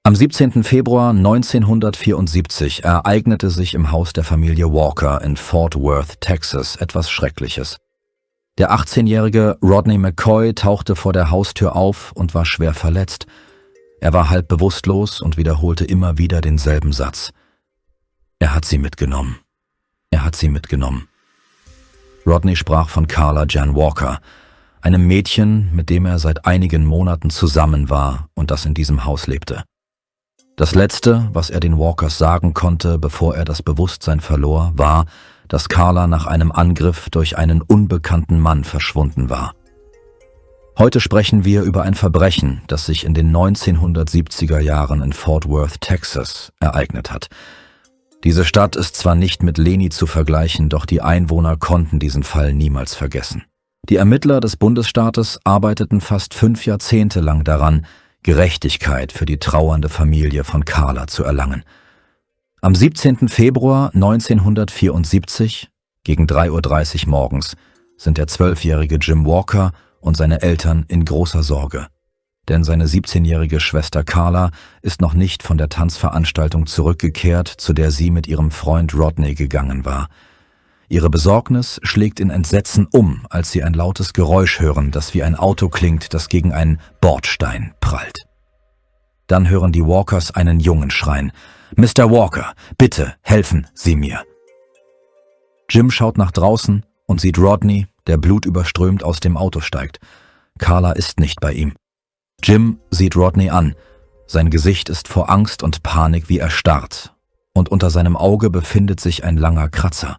Am 17. Februar 1974 ereignete sich im Haus der Familie Walker in Fort Worth, Texas, etwas Schreckliches. Der 18-jährige Rodney McCoy tauchte vor der Haustür auf und war schwer verletzt. Er war halb bewusstlos und wiederholte immer wieder denselben Satz. Er hat sie mitgenommen. Er hat sie mitgenommen. Rodney sprach von Carla Jan Walker, einem Mädchen, mit dem er seit einigen Monaten zusammen war und das in diesem Haus lebte. Das Letzte, was er den Walkers sagen konnte, bevor er das Bewusstsein verlor, war, dass Carla nach einem Angriff durch einen unbekannten Mann verschwunden war. Heute sprechen wir über ein Verbrechen, das sich in den 1970er Jahren in Fort Worth, Texas, ereignet hat. Diese Stadt ist zwar nicht mit Leni zu vergleichen, doch die Einwohner konnten diesen Fall niemals vergessen. Die Ermittler des Bundesstaates arbeiteten fast 5 Jahrzehnte lang daran, Gerechtigkeit für die trauernde Familie von Carla zu erlangen. Am 17. Februar 1974, gegen 3:30 Uhr morgens, sind der 12-jährige Jim Walker und seine Eltern in großer Sorge. Denn seine 17-jährige Schwester Carla ist noch nicht von der Tanzveranstaltung zurückgekehrt, zu der sie mit ihrem Freund Rodney gegangen war. Ihre Besorgnis schlägt in Entsetzen um, als sie ein lautes Geräusch hören, das wie ein Auto klingt, das gegen einen Bordstein prallt. Dann hören die Walkers einen Jungen schreien: »Mr. Walker, bitte helfen Sie mir!« Jim schaut nach draußen und sieht Rodney, der blutüberströmt aus dem Auto steigt. Carla ist nicht bei ihm. Jim sieht Rodney an. Sein Gesicht ist vor Angst und Panik wie erstarrt, und unter seinem Auge befindet sich ein langer Kratzer.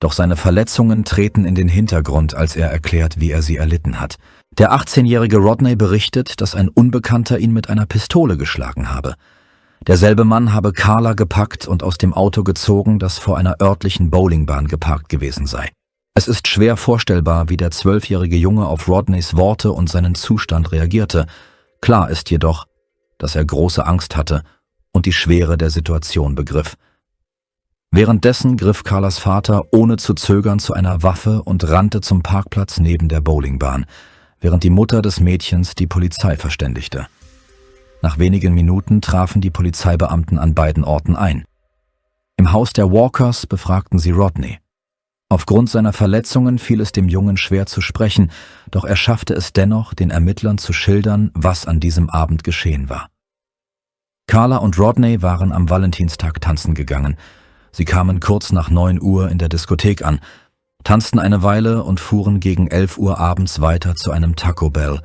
Doch seine Verletzungen treten in den Hintergrund, als er erklärt, wie er sie erlitten hat. Der 18-jährige Rodney berichtet, dass ein Unbekannter ihn mit einer Pistole geschlagen habe. Derselbe Mann habe Carla gepackt und aus dem Auto gezogen, das vor einer örtlichen Bowlingbahn geparkt gewesen sei. Es ist schwer vorstellbar, wie der 12-jährige Junge auf Rodneys Worte und seinen Zustand reagierte. Klar ist jedoch, dass er große Angst hatte und die Schwere der Situation begriff. Währenddessen griff Carlas Vater ohne zu zögern zu einer Waffe und rannte zum Parkplatz neben der Bowlingbahn, während die Mutter des Mädchens die Polizei verständigte. Nach wenigen Minuten trafen die Polizeibeamten an beiden Orten ein. Im Haus der Walkers befragten sie Rodney. Aufgrund seiner Verletzungen fiel es dem Jungen schwer zu sprechen, doch er schaffte es dennoch, den Ermittlern zu schildern, was an diesem Abend geschehen war. Carla und Rodney waren am Valentinstag tanzen gegangen. Sie kamen kurz nach 9 Uhr in der Diskothek an, tanzten eine Weile und fuhren gegen 11 Uhr abends weiter zu einem Taco Bell.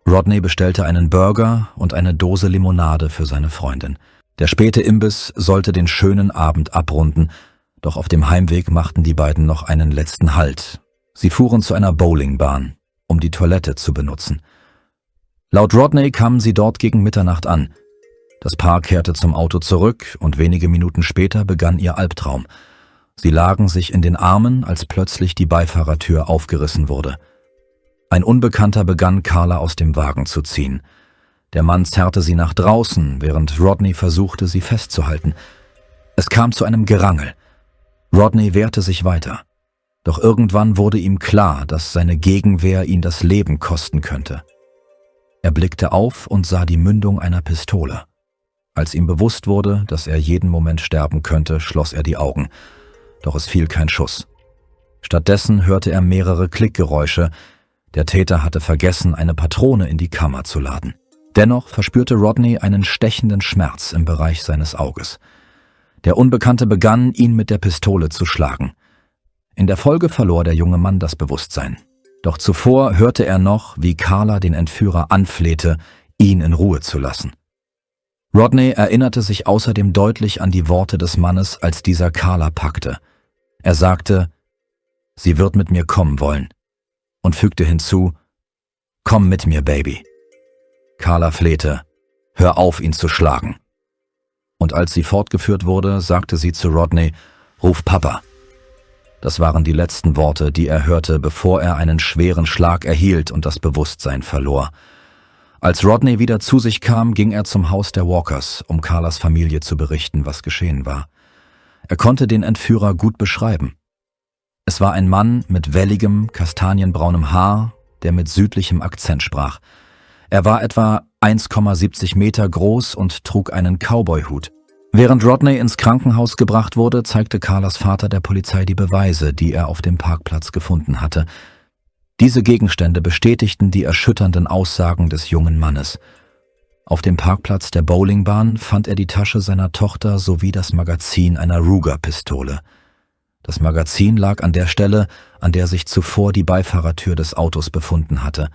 Rodney bestellte einen Burger und eine Dose Limonade für seine Freundin. Der späte Imbiss sollte den schönen Abend abrunden, doch auf dem Heimweg machten die beiden noch einen letzten Halt. Sie fuhren zu einer Bowlingbahn, um die Toilette zu benutzen. Laut Rodney kamen sie dort gegen Mitternacht an. Das Paar kehrte zum Auto zurück und wenige Minuten später begann ihr Albtraum. Sie lagen sich in den Armen, als plötzlich die Beifahrertür aufgerissen wurde. Ein Unbekannter begann, Carla aus dem Wagen zu ziehen. Der Mann zerrte sie nach draußen, während Rodney versuchte, sie festzuhalten. Es kam zu einem Gerangel. Rodney wehrte sich weiter. Doch irgendwann wurde ihm klar, dass seine Gegenwehr ihn das Leben kosten könnte. Er blickte auf und sah die Mündung einer Pistole. Als ihm bewusst wurde, dass er jeden Moment sterben könnte, schloss er die Augen. Doch es fiel kein Schuss. Stattdessen hörte er mehrere Klickgeräusche. Der Täter hatte vergessen, eine Patrone in die Kammer zu laden. Dennoch verspürte Rodney einen stechenden Schmerz im Bereich seines Auges. Der Unbekannte begann, ihn mit der Pistole zu schlagen. In der Folge verlor der junge Mann das Bewusstsein. Doch zuvor hörte er noch, wie Carla den Entführer anflehte, ihn in Ruhe zu lassen. Rodney erinnerte sich außerdem deutlich an die Worte des Mannes, als dieser Carla packte. Er sagte: »Sie wird mit mir kommen wollen«, und fügte hinzu: »Komm mit mir, Baby.« Carla flehte: »Hör auf, ihn zu schlagen.« Und als sie fortgeführt wurde, sagte sie zu Rodney: »Ruf Papa.« Das waren die letzten Worte, die er hörte, bevor er einen schweren Schlag erhielt und das Bewusstsein verlor. Als Rodney wieder zu sich kam, ging er zum Haus der Walkers, um Carlas Familie zu berichten, was geschehen war. Er konnte den Entführer gut beschreiben. Es war ein Mann mit welligem, kastanienbraunem Haar, der mit südlichem Akzent sprach. Er war etwa 1,70 Meter groß und trug einen Cowboyhut. Während Rodney ins Krankenhaus gebracht wurde, zeigte Carlas Vater der Polizei die Beweise, die er auf dem Parkplatz gefunden hatte. Diese Gegenstände bestätigten die erschütternden Aussagen des jungen Mannes. Auf dem Parkplatz der Bowlingbahn fand er die Tasche seiner Tochter sowie das Magazin einer Ruger-Pistole. Das Magazin lag an der Stelle, an der sich zuvor die Beifahrertür des Autos befunden hatte.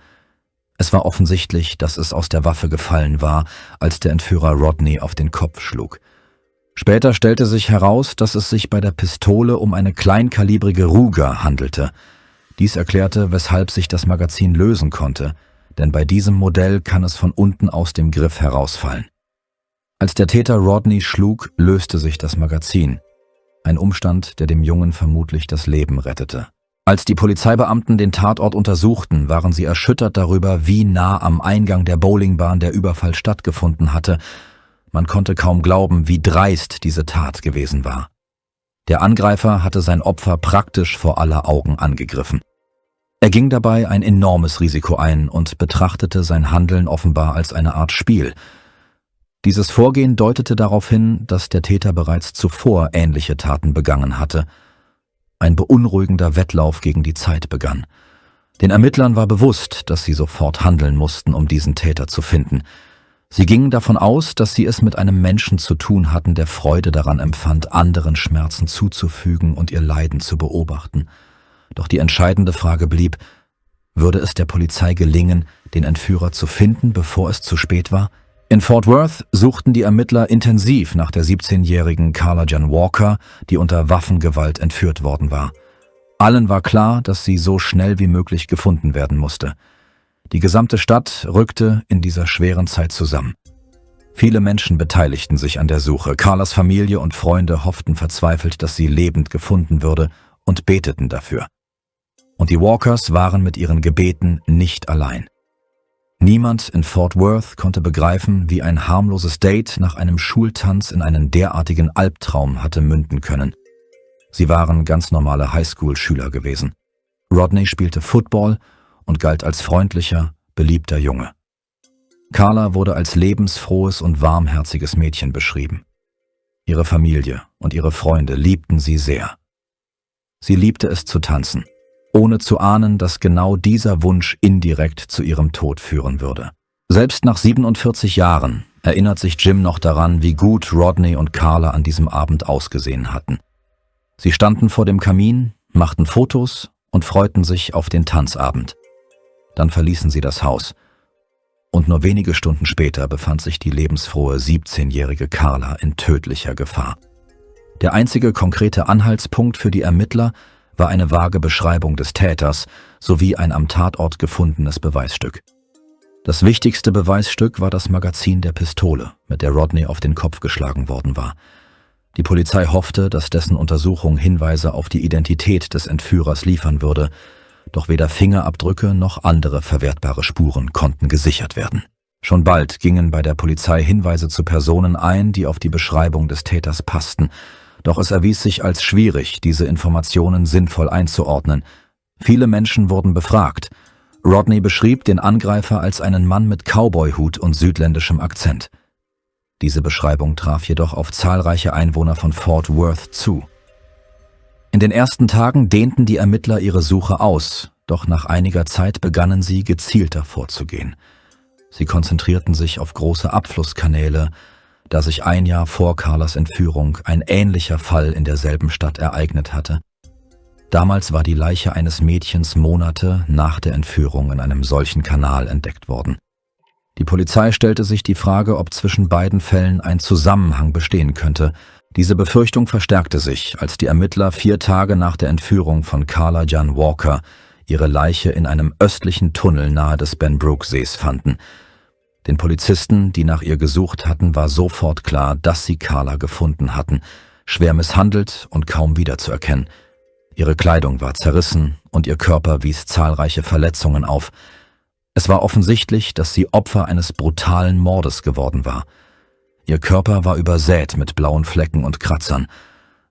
Es war offensichtlich, dass es aus der Waffe gefallen war, als der Entführer Rodney auf den Kopf schlug. Später stellte sich heraus, dass es sich bei der Pistole um eine kleinkalibrige Ruger handelte. Dies erklärte, weshalb sich das Magazin lösen konnte, denn bei diesem Modell kann es von unten aus dem Griff herausfallen. Als der Täter Rodney schlug, löste sich das Magazin. Ein Umstand, der dem Jungen vermutlich das Leben rettete. Als die Polizeibeamten den Tatort untersuchten, waren sie erschüttert darüber, wie nah am Eingang der Bowlingbahn der Überfall stattgefunden hatte. Man konnte kaum glauben, wie dreist diese Tat gewesen war. Der Angreifer hatte sein Opfer praktisch vor aller Augen angegriffen. Er ging dabei ein enormes Risiko ein und betrachtete sein Handeln offenbar als eine Art Spiel. Dieses Vorgehen deutete darauf hin, dass der Täter bereits zuvor ähnliche Taten begangen hatte. Ein beunruhigender Wettlauf gegen die Zeit begann. Den Ermittlern war bewusst, dass sie sofort handeln mussten, um diesen Täter zu finden. Sie gingen davon aus, dass sie es mit einem Menschen zu tun hatten, der Freude daran empfand, anderen Schmerzen zuzufügen und ihr Leiden zu beobachten. Doch die entscheidende Frage blieb, würde es der Polizei gelingen, den Entführer zu finden, bevor es zu spät war? In Fort Worth suchten die Ermittler intensiv nach der 17-jährigen Carla Jan Walker, die unter Waffengewalt entführt worden war. Allen war klar, dass sie so schnell wie möglich gefunden werden musste. Die gesamte Stadt rückte in dieser schweren Zeit zusammen. Viele Menschen beteiligten sich an der Suche. Carlas Familie und Freunde hofften verzweifelt, dass sie lebend gefunden würde und beteten dafür. Und die Walkers waren mit ihren Gebeten nicht allein. Niemand in Fort Worth konnte begreifen, wie ein harmloses Date nach einem Schultanz in einen derartigen Albtraum hatte münden können. Sie waren ganz normale Highschool-Schüler gewesen. Rodney spielte Football und galt als freundlicher, beliebter Junge. Carla wurde als lebensfrohes und warmherziges Mädchen beschrieben. Ihre Familie und ihre Freunde liebten sie sehr. Sie liebte es zu tanzen, ohne zu ahnen, dass genau dieser Wunsch indirekt zu ihrem Tod führen würde. Selbst nach 47 Jahren erinnert sich Jim noch daran, wie gut Rodney und Carla an diesem Abend ausgesehen hatten. Sie standen vor dem Kamin, machten Fotos und freuten sich auf den Tanzabend. Dann verließen sie das Haus. Und nur wenige Stunden später befand sich die lebensfrohe 17-jährige Carla in tödlicher Gefahr. Der einzige konkrete Anhaltspunkt für die Ermittler war eine vage Beschreibung des Täters sowie ein am Tatort gefundenes Beweisstück. Das wichtigste Beweisstück war das Magazin der Pistole, mit der Rodney auf den Kopf geschlagen worden war. Die Polizei hoffte, dass dessen Untersuchung Hinweise auf die Identität des Entführers liefern würde, doch weder Fingerabdrücke noch andere verwertbare Spuren konnten gesichert werden. Schon bald gingen bei der Polizei Hinweise zu Personen ein, die auf die Beschreibung des Täters passten, doch es erwies sich als schwierig, diese Informationen sinnvoll einzuordnen. Viele Menschen wurden befragt. Rodney beschrieb den Angreifer als einen Mann mit Cowboyhut und südländischem Akzent. Diese Beschreibung traf jedoch auf zahlreiche Einwohner von Fort Worth zu. In den ersten Tagen dehnten die Ermittler ihre Suche aus, doch nach einiger Zeit begannen sie, gezielter vorzugehen. Sie konzentrierten sich auf große Abflusskanäle, da sich ein Jahr vor Carlas Entführung ein ähnlicher Fall in derselben Stadt ereignet hatte. Damals war die Leiche eines Mädchens Monate nach der Entführung in einem solchen Kanal entdeckt worden. Die Polizei stellte sich die Frage, ob zwischen beiden Fällen ein Zusammenhang bestehen könnte. Diese Befürchtung verstärkte sich, als die Ermittler 4 Tage nach der Entführung von Carla Jan Walker ihre Leiche in einem östlichen Tunnel nahe des Benbrook-Sees fanden. Den Polizisten, die nach ihr gesucht hatten, war sofort klar, dass sie Carla gefunden hatten, schwer misshandelt und kaum wiederzuerkennen. Ihre Kleidung war zerrissen und ihr Körper wies zahlreiche Verletzungen auf. Es war offensichtlich, dass sie Opfer eines brutalen Mordes geworden war. Ihr Körper war übersät mit blauen Flecken und Kratzern.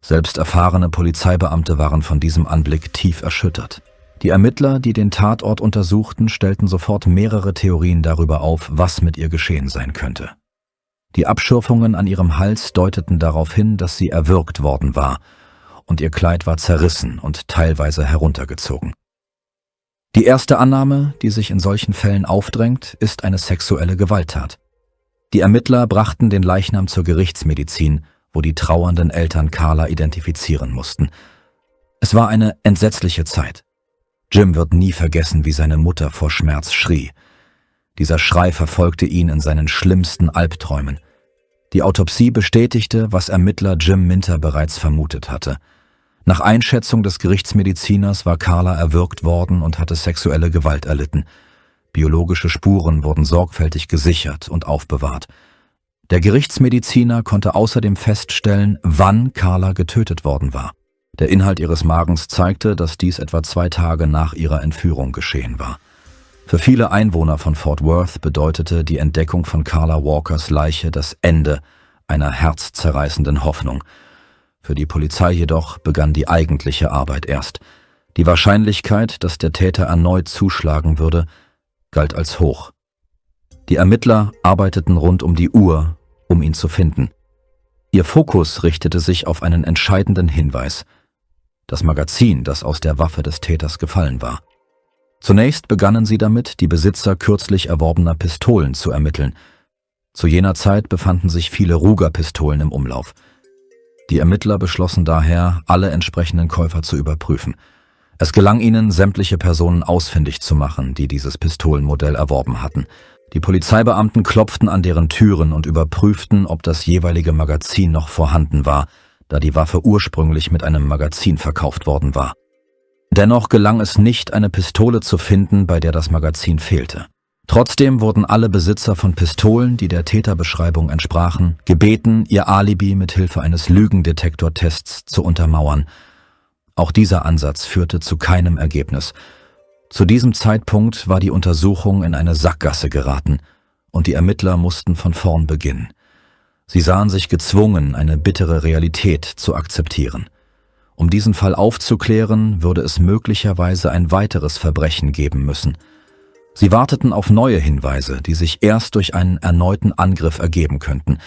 Selbst erfahrene Polizeibeamte waren von diesem Anblick tief erschüttert. Die Ermittler, die den Tatort untersuchten, stellten sofort mehrere Theorien darüber auf, was mit ihr geschehen sein könnte. Die Abschürfungen an ihrem Hals deuteten darauf hin, dass sie erwürgt worden war, und ihr Kleid war zerrissen und teilweise heruntergezogen. Die erste Annahme, die sich in solchen Fällen aufdrängt, ist eine sexuelle Gewalttat. Die Ermittler brachten den Leichnam zur Gerichtsmedizin, wo die trauernden Eltern Carla identifizieren mussten. Es war eine entsetzliche Zeit. Jim wird nie vergessen, wie seine Mutter vor Schmerz schrie. Dieser Schrei verfolgte ihn in seinen schlimmsten Albträumen. Die Autopsie bestätigte, was Ermittler Jim Minter bereits vermutet hatte. Nach Einschätzung des Gerichtsmediziners war Carla erwürgt worden und hatte sexuelle Gewalt erlitten. Biologische Spuren wurden sorgfältig gesichert und aufbewahrt. Der Gerichtsmediziner konnte außerdem feststellen, wann Carla getötet worden war. Der Inhalt ihres Magens zeigte, dass dies etwa 2 Tage nach ihrer Entführung geschehen war. Für viele Einwohner von Fort Worth bedeutete die Entdeckung von Carla Walkers Leiche das Ende einer herzzerreißenden Hoffnung. Für die Polizei jedoch begann die eigentliche Arbeit erst. Die Wahrscheinlichkeit, dass der Täter erneut zuschlagen würde, galt als hoch. Die Ermittler arbeiteten rund um die Uhr, um ihn zu finden. Ihr Fokus richtete sich auf einen entscheidenden Hinweis: das Magazin, das aus der Waffe des Täters gefallen war. Zunächst begannen sie damit, die Besitzer kürzlich erworbener Pistolen zu ermitteln. Zu jener Zeit befanden sich viele Ruger-Pistolen im Umlauf. Die Ermittler beschlossen daher, alle entsprechenden Käufer zu überprüfen. Es gelang ihnen, sämtliche Personen ausfindig zu machen, die dieses Pistolenmodell erworben hatten. Die Polizeibeamten klopften an deren Türen und überprüften, ob das jeweilige Magazin noch vorhanden war, da die Waffe ursprünglich mit einem Magazin verkauft worden war. Dennoch gelang es nicht, eine Pistole zu finden, bei der das Magazin fehlte. Trotzdem wurden alle Besitzer von Pistolen, die der Täterbeschreibung entsprachen, gebeten, ihr Alibi mit Hilfe eines Lügendetektortests zu untermauern. Auch dieser Ansatz führte zu keinem Ergebnis. Zu diesem Zeitpunkt war die Untersuchung in eine Sackgasse geraten und die Ermittler mussten von vorn beginnen. Sie sahen sich gezwungen, eine bittere Realität zu akzeptieren. Um diesen Fall aufzuklären, würde es möglicherweise ein weiteres Verbrechen geben müssen. Sie warteten auf neue Hinweise, die sich erst durch einen erneuten Angriff ergeben könnten.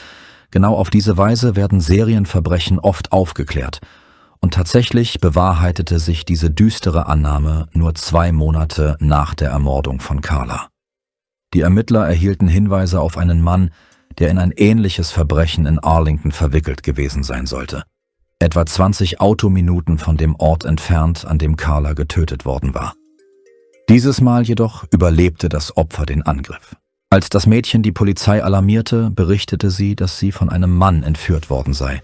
Genau auf diese Weise werden Serienverbrechen oft aufgeklärt. Und tatsächlich bewahrheitete sich diese düstere Annahme nur 2 Monate nach der Ermordung von Carla. Die Ermittler erhielten Hinweise auf einen Mann, der in ein ähnliches Verbrechen in Arlington verwickelt gewesen sein sollte. Etwa 20 Autominuten von dem Ort entfernt, an dem Carla getötet worden war. Dieses Mal jedoch überlebte das Opfer den Angriff. Als das Mädchen die Polizei alarmierte, berichtete sie, dass sie von einem Mann entführt worden sei.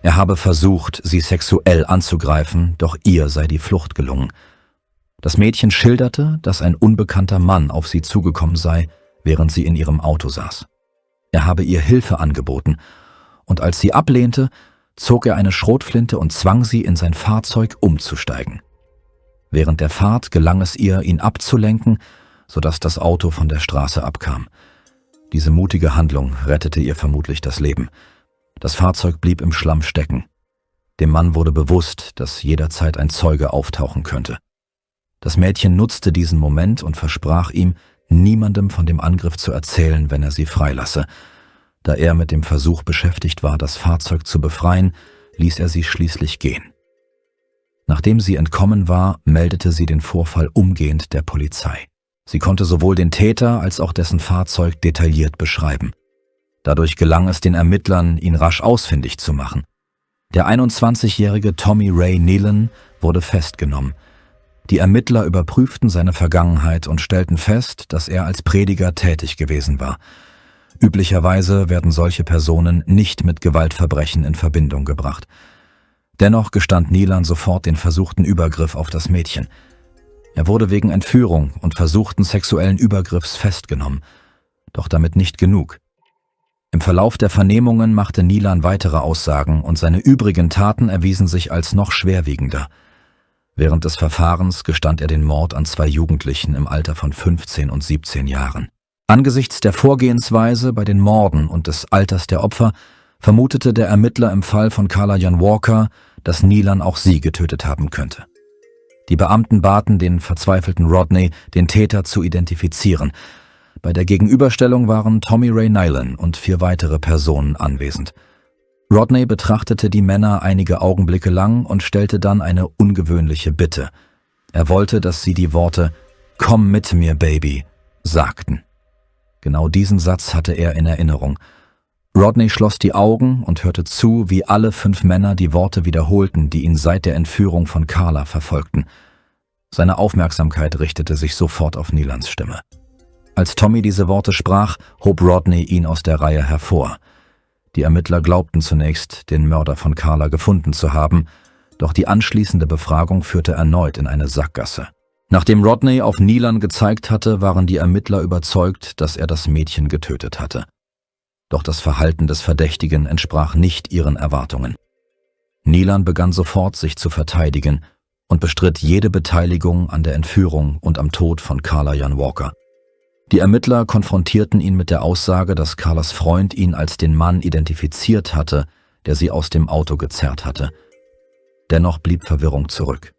Er habe versucht, sie sexuell anzugreifen, doch ihr sei die Flucht gelungen. Das Mädchen schilderte, dass ein unbekannter Mann auf sie zugekommen sei, während sie in ihrem Auto saß. Er habe ihr Hilfe angeboten, und als sie ablehnte, zog er eine Schrotflinte und zwang sie, in sein Fahrzeug umzusteigen. Während der Fahrt gelang es ihr, ihn abzulenken, sodass das Auto von der Straße abkam. Diese mutige Handlung rettete ihr vermutlich das Leben. Das Fahrzeug blieb im Schlamm stecken. Dem Mann wurde bewusst, dass jederzeit ein Zeuge auftauchen könnte. Das Mädchen nutzte diesen Moment und versprach ihm, niemandem von dem Angriff zu erzählen, wenn er sie freilasse. Da er mit dem Versuch beschäftigt war, das Fahrzeug zu befreien, ließ er sie schließlich gehen. Nachdem sie entkommen war, meldete sie den Vorfall umgehend der Polizei. Sie konnte sowohl den Täter als auch dessen Fahrzeug detailliert beschreiben. Dadurch gelang es den Ermittlern, ihn rasch ausfindig zu machen. Der 21-jährige Tommy Ray Nealon wurde festgenommen. Die Ermittler überprüften seine Vergangenheit und stellten fest, dass er als Prediger tätig gewesen war. Üblicherweise werden solche Personen nicht mit Gewaltverbrechen in Verbindung gebracht. Dennoch gestand Nealon sofort den versuchten Übergriff auf das Mädchen. Er wurde wegen Entführung und versuchten sexuellen Übergriffs festgenommen. Doch damit nicht genug. Im Verlauf der Vernehmungen machte Nealon weitere Aussagen und seine übrigen Taten erwiesen sich als noch schwerwiegender. Während des Verfahrens gestand er den Mord an 2 Jugendlichen im Alter von 15 und 17 Jahren. Angesichts der Vorgehensweise bei den Morden und des Alters der Opfer vermutete der Ermittler im Fall von Carla Jan Walker, dass Nealon auch sie getötet haben könnte. Die Beamten baten den verzweifelten Rodney, den Täter zu identifizieren. Bei der Gegenüberstellung waren Tommy Ray Nylund und 4 weitere Personen anwesend. Rodney betrachtete die Männer einige Augenblicke lang und stellte dann eine ungewöhnliche Bitte. Er wollte, dass sie die Worte »Komm mit mir, Baby« sagten. Genau diesen Satz hatte er in Erinnerung. Rodney schloss die Augen und hörte zu, wie alle 5 Männer die Worte wiederholten, die ihn seit der Entführung von Carla verfolgten. Seine Aufmerksamkeit richtete sich sofort auf Nylunds Stimme. Als Tommy diese Worte sprach, hob Rodney ihn aus der Reihe hervor. Die Ermittler glaubten zunächst, den Mörder von Carla gefunden zu haben, doch die anschließende Befragung führte erneut in eine Sackgasse. Nachdem Rodney auf Nylund gezeigt hatte, waren die Ermittler überzeugt, dass er das Mädchen getötet hatte. Doch das Verhalten des Verdächtigen entsprach nicht ihren Erwartungen. Nylund begann sofort, sich zu verteidigen und bestritt jede Beteiligung an der Entführung und am Tod von Carla Jan Walker. Die Ermittler konfrontierten ihn mit der Aussage, dass Carlas Freund ihn als den Mann identifiziert hatte, der sie aus dem Auto gezerrt hatte. Dennoch blieb Verwirrung zurück.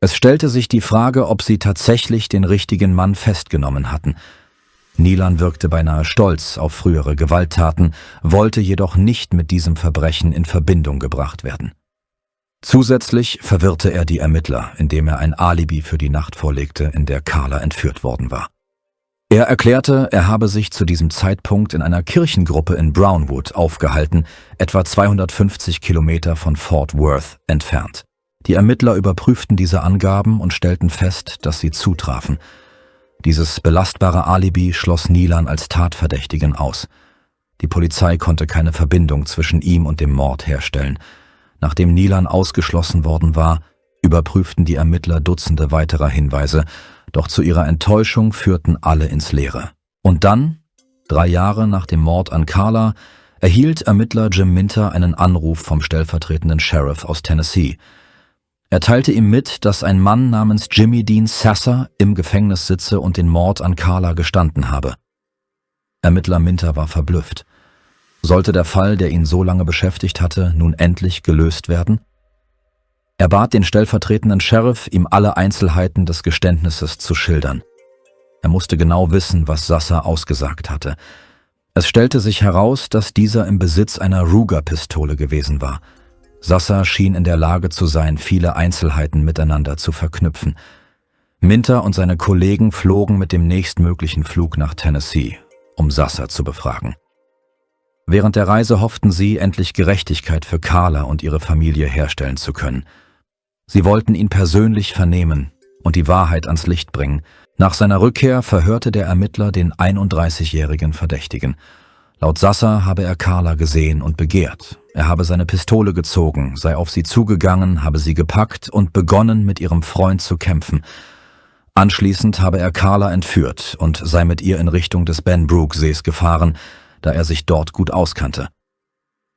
Es stellte sich die Frage, ob sie tatsächlich den richtigen Mann festgenommen hatten. Nylund wirkte beinahe stolz auf frühere Gewalttaten, wollte jedoch nicht mit diesem Verbrechen in Verbindung gebracht werden. Zusätzlich verwirrte er die Ermittler, indem er ein Alibi für die Nacht vorlegte, in der Carla entführt worden war. Er erklärte, er habe sich zu diesem Zeitpunkt in einer Kirchengruppe in Brownwood aufgehalten, etwa 250 Kilometer von Fort Worth entfernt. Die Ermittler überprüften diese Angaben und stellten fest, dass sie zutrafen. Dieses belastbare Alibi schloss Nylund als Tatverdächtigen aus. Die Polizei konnte keine Verbindung zwischen ihm und dem Mord herstellen. Nachdem Nylund ausgeschlossen worden war, überprüften die Ermittler Dutzende weiterer Hinweise, doch zu ihrer Enttäuschung führten alle ins Leere. Und dann, 3 Jahre nach dem Mord an Carla, erhielt Ermittler Jim Minter einen Anruf vom stellvertretenden Sheriff aus Tennessee. Er teilte ihm mit, dass ein Mann namens Jimmy Dean Sasser im Gefängnis sitze und den Mord an Carla gestanden habe. Ermittler Minter war verblüfft. Sollte der Fall, der ihn so lange beschäftigt hatte, nun endlich gelöst werden? Er bat den stellvertretenden Sheriff, ihm alle Einzelheiten des Geständnisses zu schildern. Er musste genau wissen, was Sasser ausgesagt hatte. Es stellte sich heraus, dass dieser im Besitz einer Ruger-Pistole gewesen war. Sasser schien in der Lage zu sein, viele Einzelheiten miteinander zu verknüpfen. Minter und seine Kollegen flogen mit dem nächstmöglichen Flug nach Tennessee, um Sasser zu befragen. Während der Reise hofften sie, endlich Gerechtigkeit für Carla und ihre Familie herstellen zu können. Sie wollten ihn persönlich vernehmen und die Wahrheit ans Licht bringen. Nach seiner Rückkehr verhörte der Ermittler den 31-jährigen Verdächtigen. Laut Sasser habe er Carla gesehen und begehrt. Er habe seine Pistole gezogen, sei auf sie zugegangen, habe sie gepackt und begonnen, mit ihrem Freund zu kämpfen. Anschließend habe er Carla entführt und sei mit ihr in Richtung des Benbrook-Sees gefahren, da er sich dort gut auskannte.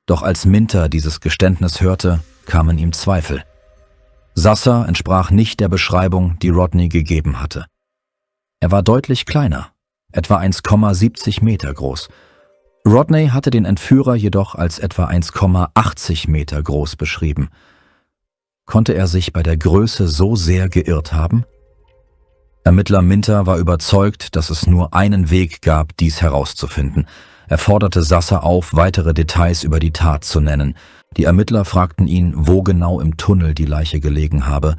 Doch als Minter dieses Geständnis hörte, kamen ihm Zweifel. Sasser entsprach nicht der Beschreibung, die Rodney gegeben hatte. Er war deutlich kleiner, etwa 1,70 Meter groß. Rodney hatte den Entführer jedoch als etwa 1,80 Meter groß beschrieben. Konnte er sich bei der Größe so sehr geirrt haben? Ermittler Minter war überzeugt, dass es nur einen Weg gab, dies herauszufinden. Er forderte Sasser auf, weitere Details über die Tat zu nennen. Die Ermittler fragten ihn, wo genau im Tunnel die Leiche gelegen habe,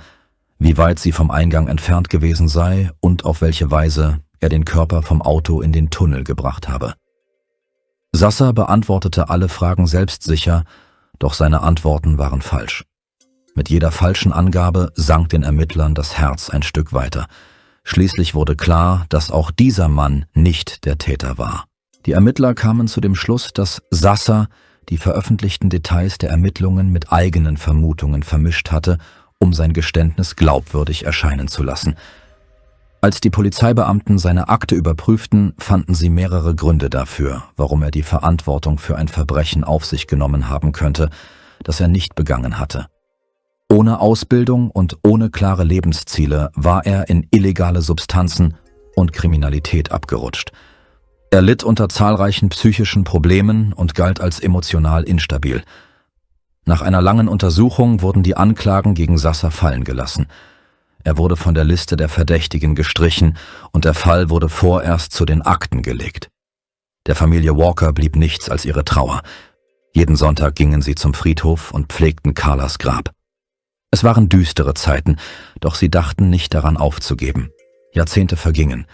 wie weit sie vom Eingang entfernt gewesen sei und auf welche Weise er den Körper vom Auto in den Tunnel gebracht habe. Sasser beantwortete alle Fragen selbstsicher, doch seine Antworten waren falsch. Mit jeder falschen Angabe sank den Ermittlern das Herz ein Stück weiter. Schließlich wurde klar, dass auch dieser Mann nicht der Täter war. Die Ermittler kamen zu dem Schluss, dass Sasser die veröffentlichten Details der Ermittlungen mit eigenen Vermutungen vermischt hatte, um sein Geständnis glaubwürdig erscheinen zu lassen. Als die Polizeibeamten seine Akte überprüften, fanden sie mehrere Gründe dafür, warum er die Verantwortung für ein Verbrechen auf sich genommen haben könnte, das er nicht begangen hatte. Ohne Ausbildung und ohne klare Lebensziele war er in illegale Substanzen und Kriminalität abgerutscht. Er litt unter zahlreichen psychischen Problemen und galt als emotional instabil. Nach einer langen Untersuchung wurden die Anklagen gegen Sasser fallen gelassen. Er wurde von der Liste der Verdächtigen gestrichen und der Fall wurde vorerst zu den Akten gelegt. Der Familie Walker blieb nichts als ihre Trauer. Jeden Sonntag gingen sie zum Friedhof und pflegten Carlas Grab. Es waren düstere Zeiten, doch sie dachten nicht daran aufzugeben. Jahrzehnte vergingen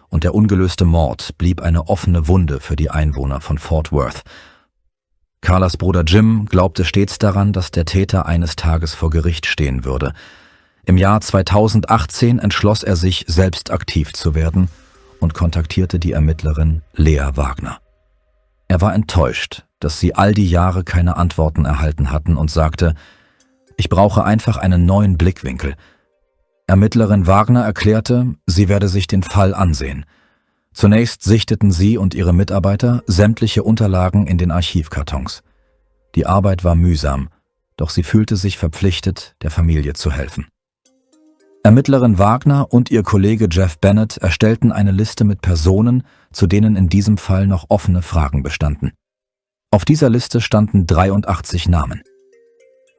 und der ungelöste Mord blieb eine offene Wunde für die Einwohner von Fort Worth. Carlas Bruder Jim glaubte stets daran, dass der Täter eines Tages vor Gericht stehen würde. Im Jahr 2018 entschloss er sich, selbst aktiv zu werden und kontaktierte die Ermittlerin Lea Wagner. Er war enttäuscht, dass sie all die Jahre keine Antworten erhalten hatten und sagte, »Ich brauche einfach einen neuen Blickwinkel.« Ermittlerin Wagner erklärte, sie werde sich den Fall ansehen. Zunächst sichteten sie und ihre Mitarbeiter sämtliche Unterlagen in den Archivkartons. Die Arbeit war mühsam, doch sie fühlte sich verpflichtet, der Familie zu helfen. Ermittlerin Wagner und ihr Kollege Jeff Bennett erstellten eine Liste mit Personen, zu denen in diesem Fall noch offene Fragen bestanden. Auf dieser Liste standen 83 Namen.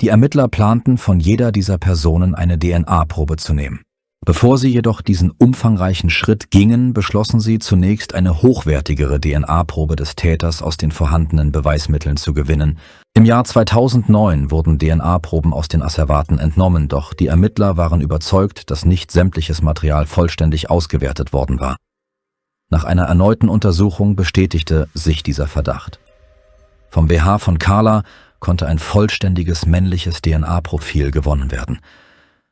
Die Ermittler planten, von jeder dieser Personen eine DNA-Probe zu nehmen. Bevor sie jedoch diesen umfangreichen Schritt gingen, beschlossen sie zunächst eine hochwertigere DNA-Probe des Täters aus den vorhandenen Beweismitteln zu gewinnen. Im Jahr 2009 wurden DNA-Proben aus den Asservaten entnommen, doch die Ermittler waren überzeugt, dass nicht sämtliches Material vollständig ausgewertet worden war. Nach einer erneuten Untersuchung bestätigte sich dieser Verdacht. Vom BH von Carla konnte ein vollständiges männliches DNA-Profil gewonnen werden.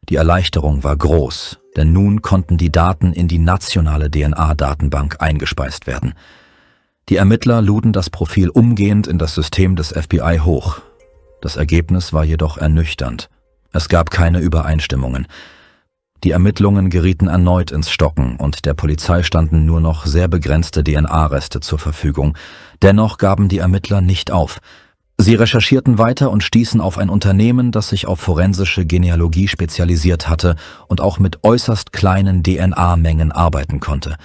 Die Erleichterung war groß, denn nun konnten die Daten in die nationale DNA-Datenbank eingespeist werden. Die Ermittler luden das Profil umgehend in das System des FBI hoch. Das Ergebnis war jedoch ernüchternd. Es gab keine Übereinstimmungen. Die Ermittlungen gerieten erneut ins Stocken und der Polizei standen nur noch sehr begrenzte DNA-Reste zur Verfügung. Dennoch gaben die Ermittler nicht auf. Sie recherchierten weiter und stießen auf ein Unternehmen, das sich auf forensische Genealogie spezialisiert hatte und auch mit äußerst kleinen DNA-Mengen arbeiten konnte.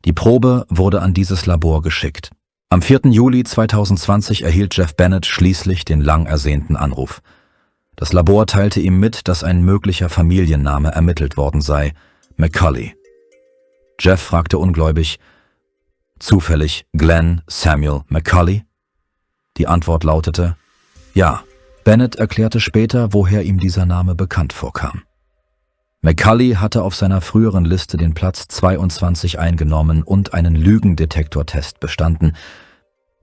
Die Probe wurde an dieses Labor geschickt. Am 4. Juli 2020 erhielt Jeff Bennett schließlich den lang ersehnten Anruf. Das Labor teilte ihm mit, dass ein möglicher Familienname ermittelt worden sei, McCulley. Jeff fragte ungläubig, »Zufällig Glenn Samuel McCulley?« Die Antwort lautete, »Ja.« Bennett erklärte später, woher ihm dieser Name bekannt vorkam. McCulley hatte auf seiner früheren Liste den Platz 22 eingenommen und einen Lügendetektortest bestanden.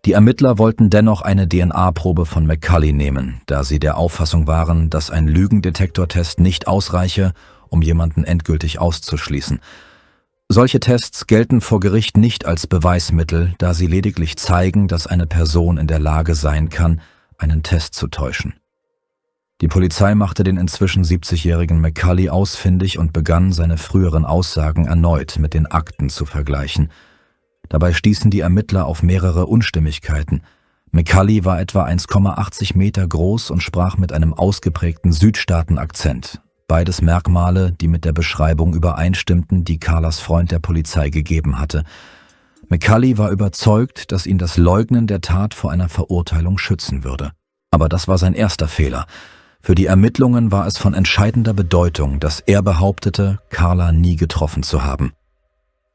Die Ermittler wollten dennoch eine DNA-Probe von McCulley nehmen, da sie der Auffassung waren, dass ein Lügendetektortest nicht ausreiche, um jemanden endgültig auszuschließen. Solche Tests gelten vor Gericht nicht als Beweismittel, da sie lediglich zeigen, dass eine Person in der Lage sein kann, einen Test zu täuschen. Die Polizei machte den inzwischen 70-jährigen McCulley ausfindig und begann, seine früheren Aussagen erneut mit den Akten zu vergleichen. Dabei stießen die Ermittler auf mehrere Unstimmigkeiten. McCulley war etwa 1,80 Meter groß und sprach mit einem ausgeprägten Südstaaten-Akzent. Beides Merkmale, die mit der Beschreibung übereinstimmten, die Carlas Freund der Polizei gegeben hatte. McCulley war überzeugt, dass ihn das Leugnen der Tat vor einer Verurteilung schützen würde. Aber das war sein erster Fehler. Für die Ermittlungen war es von entscheidender Bedeutung, dass er behauptete, Carla nie getroffen zu haben.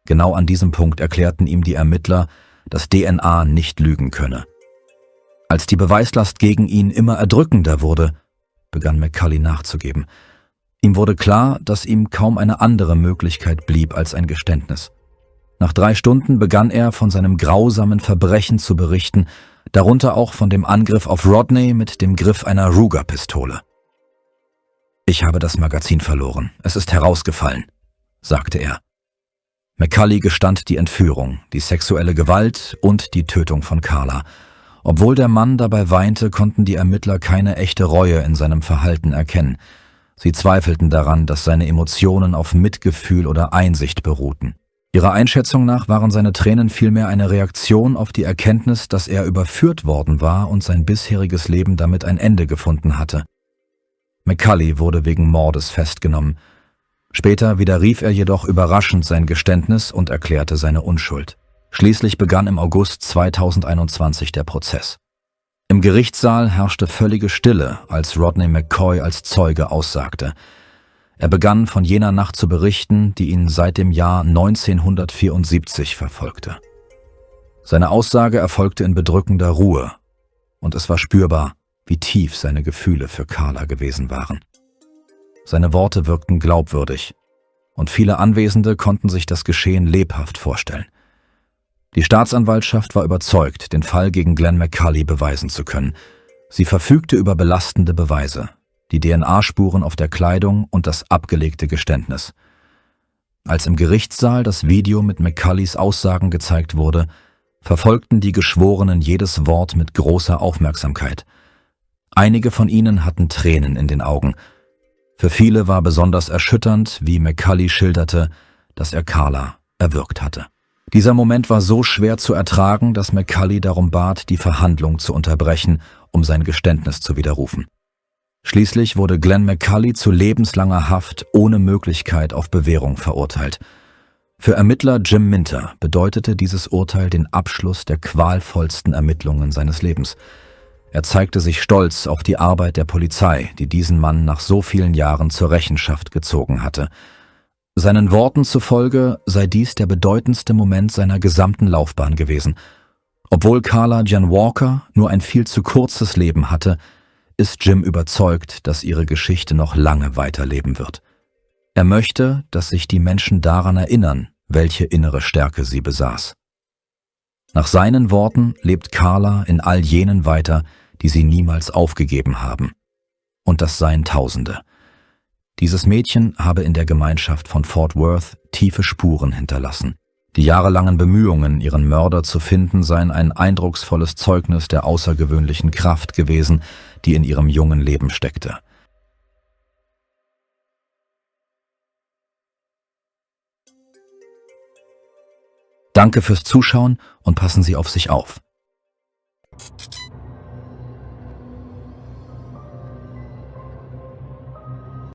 Genau an diesem Punkt erklärten ihm die Ermittler, dass DNA nicht lügen könne. Als die Beweislast gegen ihn immer erdrückender wurde, begann McCulley nachzugeben. Ihm wurde klar, dass ihm kaum eine andere Möglichkeit blieb als ein Geständnis. Nach 3 Stunden begann er, von seinem grausamen Verbrechen zu berichten, darunter auch von dem Angriff auf Rodney mit dem Griff einer Ruger-Pistole. »Ich habe das Magazin verloren. Es ist herausgefallen«, sagte er. McCulley gestand die Entführung, die sexuelle Gewalt und die Tötung von Carla. Obwohl der Mann dabei weinte, konnten die Ermittler keine echte Reue in seinem Verhalten erkennen. Sie zweifelten daran, dass seine Emotionen auf Mitgefühl oder Einsicht beruhten. Ihrer Einschätzung nach waren seine Tränen vielmehr eine Reaktion auf die Erkenntnis, dass er überführt worden war und sein bisheriges Leben damit ein Ende gefunden hatte. McCulley wurde wegen Mordes festgenommen. Später widerrief er jedoch überraschend sein Geständnis und erklärte seine Unschuld. Schließlich begann im August 2021 der Prozess. Im Gerichtssaal herrschte völlige Stille, als Rodney McCoy als Zeuge aussagte. Er begann von jener Nacht zu berichten, die ihn seit dem Jahr 1974 verfolgte. Seine Aussage erfolgte in bedrückender Ruhe, und es war spürbar, wie tief seine Gefühle für Carla gewesen waren. Seine Worte wirkten glaubwürdig, und viele Anwesende konnten sich das Geschehen lebhaft vorstellen. Die Staatsanwaltschaft war überzeugt, den Fall gegen Glenn McCully beweisen zu können. Sie verfügte über belastende Beweise, die DNA-Spuren auf der Kleidung und das abgelegte Geständnis. Als im Gerichtssaal das Video mit McCullys Aussagen gezeigt wurde, verfolgten die Geschworenen jedes Wort mit großer Aufmerksamkeit. Einige von ihnen hatten Tränen in den Augen. Für viele war besonders erschütternd, wie McCully schilderte, dass er Carla erwürgt hatte. Dieser Moment war so schwer zu ertragen, dass McCully darum bat, die Verhandlung zu unterbrechen, um sein Geständnis zu widerrufen. Schließlich wurde Glenn McCully zu lebenslanger Haft ohne Möglichkeit auf Bewährung verurteilt. Für Ermittler Jim Minter bedeutete dieses Urteil den Abschluss der qualvollsten Ermittlungen seines Lebens. Er zeigte sich stolz auf die Arbeit der Polizei, die diesen Mann nach so vielen Jahren zur Rechenschaft gezogen hatte. Seinen Worten zufolge sei dies der bedeutendste Moment seiner gesamten Laufbahn gewesen. Obwohl Carla Jan Walker nur ein viel zu kurzes Leben hatte, ist Jim überzeugt, dass ihre Geschichte noch lange weiterleben wird. Er möchte, dass sich die Menschen daran erinnern, welche innere Stärke sie besaß. Nach seinen Worten lebt Carla in all jenen weiter, die sie niemals aufgegeben haben. Und das seien Tausende. Dieses Mädchen habe in der Gemeinschaft von Fort Worth tiefe Spuren hinterlassen. Die jahrelangen Bemühungen, ihren Mörder zu finden, seien ein eindrucksvolles Zeugnis der außergewöhnlichen Kraft gewesen, die in ihrem jungen Leben steckte. Danke fürs Zuschauen und passen Sie auf sich auf.